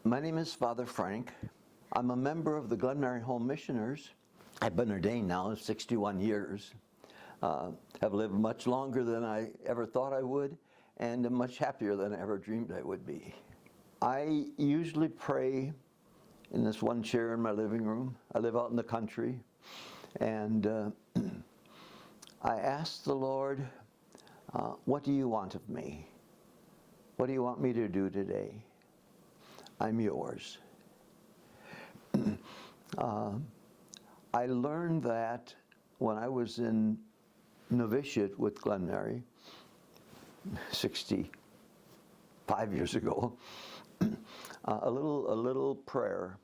My name is Father Frank. I'm a member of the Glen Mary Home Missioners. I've been ordained now 61 years. Have lived much longer than I ever thought I would, and am much happier than I ever dreamed I would be. I usually pray in this one chair in my living room. I live out in the country, and I ask the Lord, what do you want of me? What do you want me to do today? I'm yours. I learned that when I was in novitiate with Glen Mary 65 years ago. A little prayer.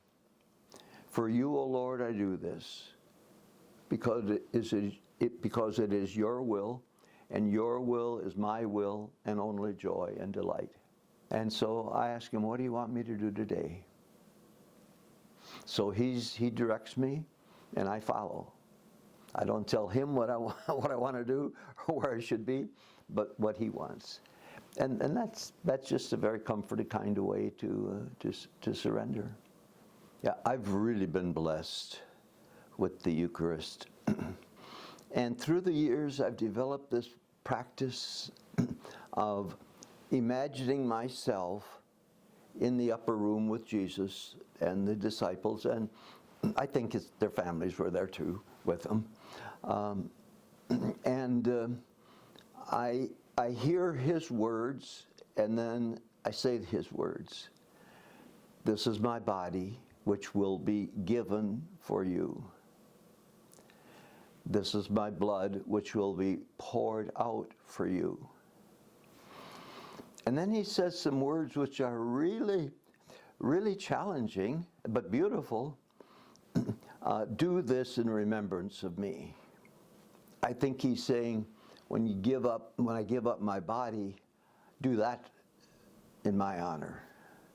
For you, O Lord, I do this, because it is your will, and your will is my will, and only joy and delight. And so I ask him, what do you want me to do today? So he directs me, and I follow. I don't tell him what I want to do or where I should be, but what he wants. And that's just a very comforting kind of way to surrender. Yeah, I've really been blessed with the Eucharist. And through the years, I've developed this practice of imagining myself in the upper room with Jesus and the disciples, and I think their families were there too with them. I hear his words, and then I say his words. This is my body, which will be given for you. This is my blood, which will be poured out for you. And then he says some words which are really, really challenging, but beautiful. Do this in remembrance of me. I think he's saying, when I give up my body, do that in my honor.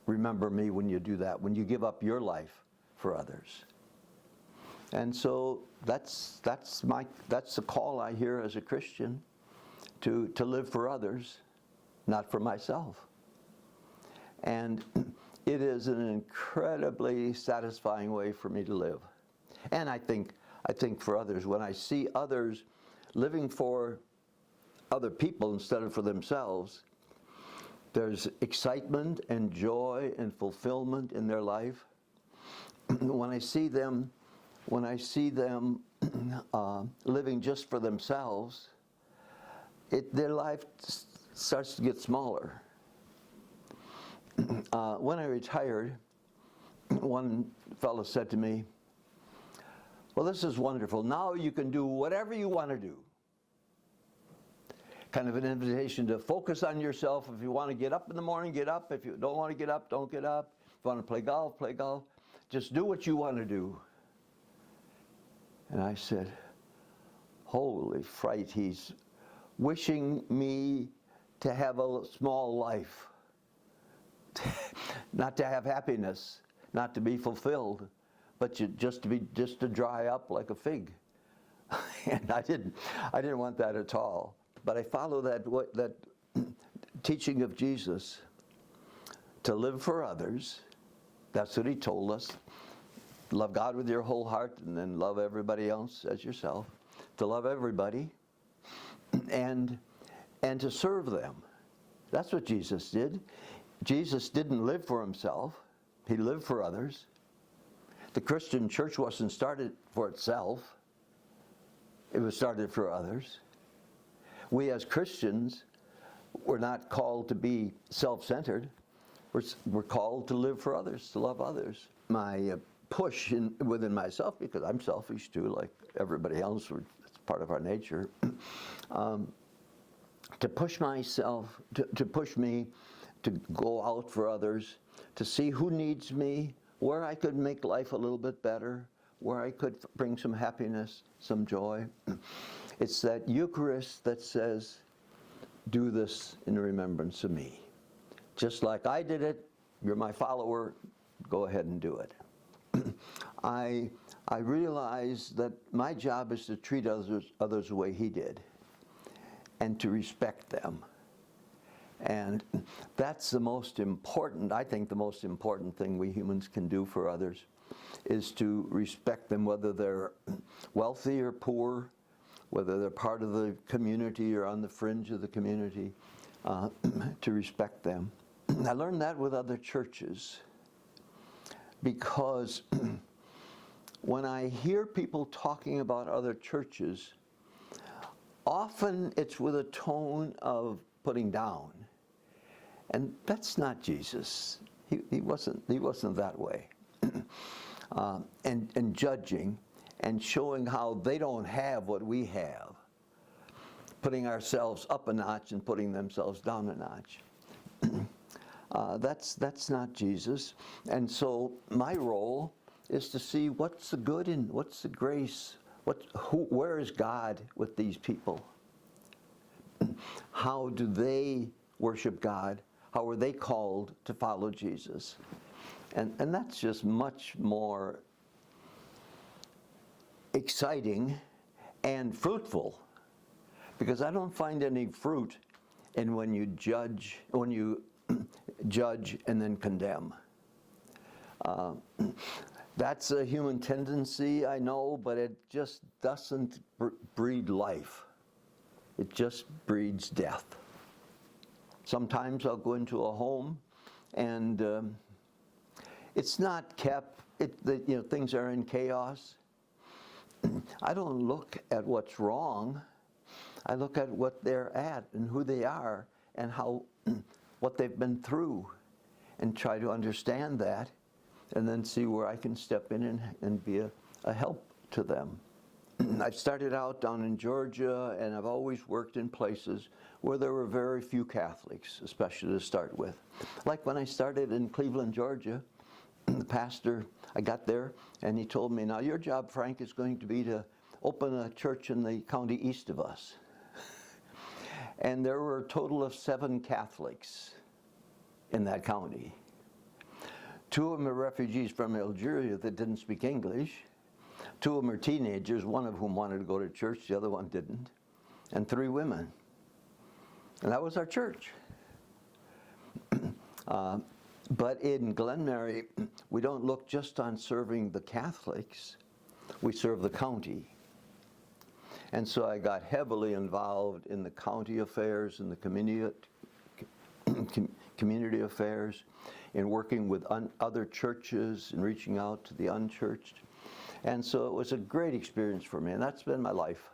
Remember me when you do that, when you give up your life for others. And so that's the call I hear as a Christian, to live for others, not for myself. And it is an incredibly satisfying way for me to live. And I think for others, when I see others living for other people instead of for themselves, there's excitement and joy and fulfillment in their life. When I see them living just for themselves, their life starts to get smaller. When I retired, one fellow said to me, well, this is wonderful. Now you can do whatever you want to do. Kind of an invitation to focus on yourself. If you want to get up in the morning, get up. If you don't want to get up, don't get up. If you want to play golf, play golf. Just do what you want to do. And I said, holy fright, he's wishing me to have a small life. Not to have happiness, not to be fulfilled, but just to dry up like a fig. And I didn't want that at all. But I follow that teaching of Jesus to live for others. That's what he told us. Love God with your whole heart, and then love everybody else as yourself. To love everybody and to serve them. That's what Jesus did. Jesus didn't live for himself. He lived for others. The Christian church wasn't started for itself. It was started for others. We as Christians, we're not called to be self-centered. We're called to live for others, to love others. My push within myself, because I'm selfish too, like everybody else, it's part of our nature, to push myself, to push me to go out for others, to see who needs me, where I could make life a little bit better, where I could bring some happiness, some joy. It's that Eucharist that says, do this in remembrance of me. Just like I did it, you're my follower, go ahead and do it. I I realized that my job is to treat others the way he did and to respect them. And that's the most important, I think the most important thing we humans can do for others is to respect them, whether they're wealthy or poor, whether they're part of the community or on the fringe of the community, to respect them. I learned that with other churches because when I hear people talking about other churches, often it's with a tone of putting down. And that's not Jesus. He wasn't that way. And judging and showing how they don't have what we have, putting ourselves up a notch and putting themselves down a notch. That's not Jesus. And so my role is to see what's the good and what's the grace, where is God with these people? How do they worship God? How are they called to follow Jesus? And that's just much more exciting and fruitful, because I don't find any fruit in when you judge and then condemn. That's a human tendency, I know, but it just doesn't breed life. It just breeds death. Sometimes I'll go into a home and it's not kept, things are in chaos. I don't look at what's wrong. I look at what they're at and who they are and what they've been through, and try to understand that, and then see where I can step in and be a help to them. I started out down in Georgia, and I've always worked in places where there were very few Catholics, especially to start with. Like when I started in Cleveland, Georgia, the pastor, I got there, and he told me, now your job, Frank, is going to be to open a church in the county east of us. And there were a total of 7 Catholics in that county. 2 of them are refugees from Algeria that didn't speak English. 2 of them are teenagers, one of whom wanted to go to church, the other one didn't. And 3 women. And that was our church. But in Glen Mary, we don't look just on serving the Catholics, we serve the county. And so I got heavily involved in the county affairs and the community affairs, in working with other churches and reaching out to the unchurched. And so it was a great experience for me, and that's been my life.